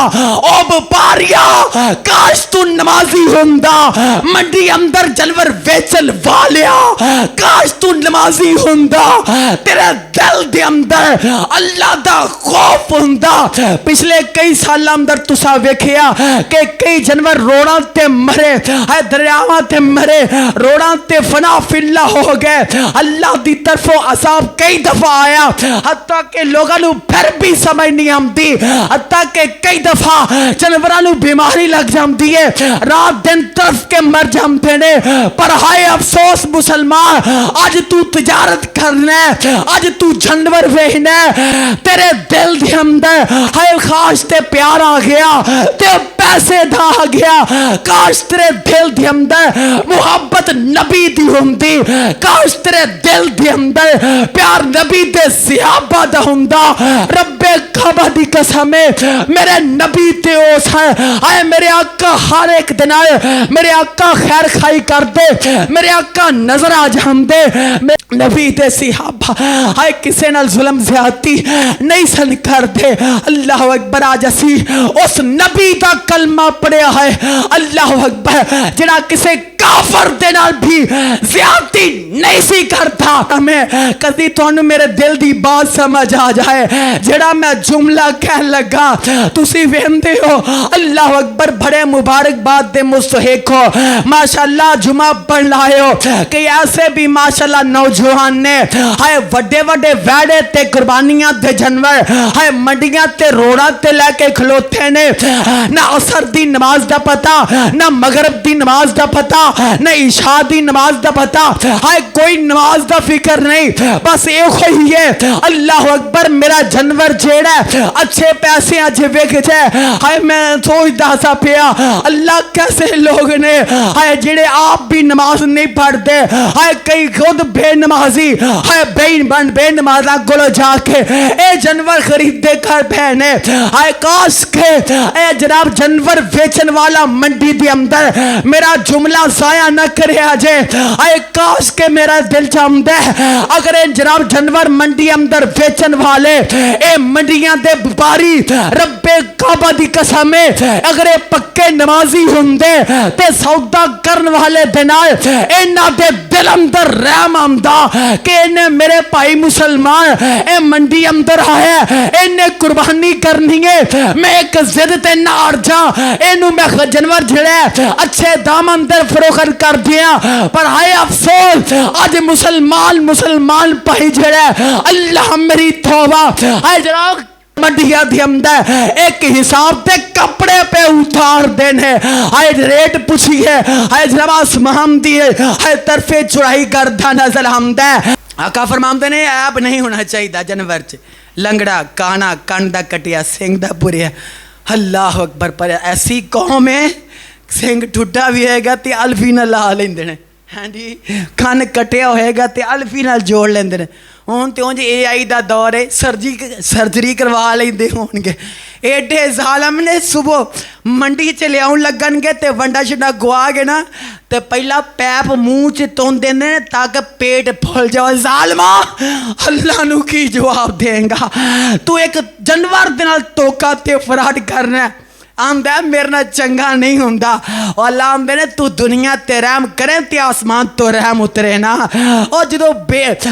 ओ व्यापारिया काश तू नमाजी हुंदा, मंडी अंदर जानवर वेचन वालिया काश तू नमाजी हुंदा, तेरे दिल दे अंदर अल्लाह दा खौफ हुंदा। पिछले कई साल अंदर तुसा वेखिया कि कई जानवर रोड़ा ते मरे, दरियावां ते मरे, रोड़ा ते फना फिल्ला हो गए। अल्लाह दी तरफों अजाब कई दफा आया, हत्ता के लोगों को फिर भी समझ नहीं आती, हत्ता के कई दफा जानवरों को बीमारी लग जाती है, रात दिन तरफ के मर जाते ने। पर हाय अफसोस मुसलमान, आज तू तिजारत करना है, आज तू जानवर वेचना है, तेरे दिल के अंदर हाय खास ते प्यार आ गया, ते पैसे दा आ गया, काश तेरे दिल के अंदर मुहब्बत नबी दी हुंदी, काश तेरे दिल के अंदर प्यार नबी दे सहाबा दा हुंदा। रब्बे काबा दी कसम है मेरे नबी ते ओस है, आए मेरे आका हर एक दिन आए, मेरे आका खैर खाई कर दे, मेरे आका नजर आ जांदे, नबी ते सहाबा आए किसे नाल जुल्म ज्यादती नहीं सन करदे। अल्लाह अकबर, आज असी उस नबी दा कलमा पढ़िया है, अल्लाह अकबर, जिहड़ा किसे काफर दे नाल भी ज्यादती नहीं सी करता। हमें कदी तुहानू मेरे दिल दी बात समझ आ जाए, जेड़ा मैं जुमला कहन लगा तुसी वेंदे हो अल्लाह अकबर, बड़े मुबारकबाद दे मुस्तहिक हो, माशाअल्लाह जुमा पढ़ लाए हो। कि ऐसे भी माशाअल्लाह नौजवान ने हाय वड्डे वड्डे वैड़े ते कुर्बानियां दे जानवर हाय मंडियां ते रोड़ा ते लेके खलोते ने, ना असर दी नमाज दा पता, ना मगरब दी नमाज दा पता, ना इशा दी नमाज दा पता, हाय कोई नमाज दा फिक्र नहीं, बस ये ही है अल्लाह अकबर मेरा जानवर जेड़ा अच्छे पैसे अज विक जाए। हाय मैं सोचदा सा पिया अल्लाह कैसे लोग ने हाय जेड़े आप भी नमाज नहीं पढ़ते, हाय कई खुद बेनमाजी हाय बेनमाजा को जाके ए जानवर खरीदे कर बहने, हाय काश के ए जनाब जानवर बेचन वाला मंडी के अंदर मेरा जुमला जाया न करे जे, हाय काश के मेरा दिल चाहता है अगर ए जनाब जानवर मंडी अंदर बेचन वाले ए मंडियां दे व्यापारी रब्बे काबा दी कसम अगर ए पक्के नमाजी हुंदे ते सौदा करन वाले दे नाल इन्हां दे दिल अंदर रहम आंदा कि इन्हें मेरे भाई मुसलमान ए मंडी अंदर आया, इन्हें कुर्बानी करनी है, मैं एक जिद ते ना अड़ जा, इनू मैं जानवर जेड़ा अच्छे दाम अंदर फरोख्त कर दिया। पर हाय अफसोस आज मुसलमान भाई जेड़ा अल्लाह मेरी तौबा हाय जनाब मंडिया के अंदर एक हिसाब से कपड़े पे उतार देने, हाय रेट पूछिए हाय जनाब आसमान दी हाय तरफे चुराई करता नजर आंदा है। आका फरमाते ने ऐब नहीं होना चाहिए जानवर च, लंगड़ा काना कंन दा कटिया सिंह दा पुरिया, अल्लाह अकबर। पर ऐसी कौम है सिंह टुटा भी होएगा तो अल्फी नाल ला लेंदे ने, हाँ जी कंन कटिया होएगा तो अल्फी नाल जोड़ लेंदे ने। हुण तो उंज AI दा दौर है, सर्जरी करवा लेंदे होणगे। एडे जालम ने सुबह मंडी च लियाउण लगणगे ते वंडा छंडा गुआ गए ना ते पहला पैप मूँह च तुन देंदे ने ताकि पेट फुल जाए। जालमा अल्लाह नू की जवाब देंगा, तू एक जानवर दे नाल धोखा ते फ्रॉड करना है, आंदा मेरे ना चंगा नहीं होंदा। अल्लाह आंदे ने तू दुनिया ते रहम करे ते आसमान तो रहम उतरे ना। और जो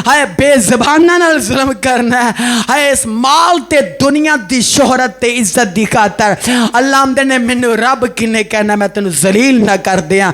हाय बेजबाना नाल जुल्म करना है, हाय इस माल ते दुनिया दी शोहरत ते इज्जत दी खातर अल्लाह आंदे ने मैनू रब किने कहना मैं तेनू जलील ना कर दियां।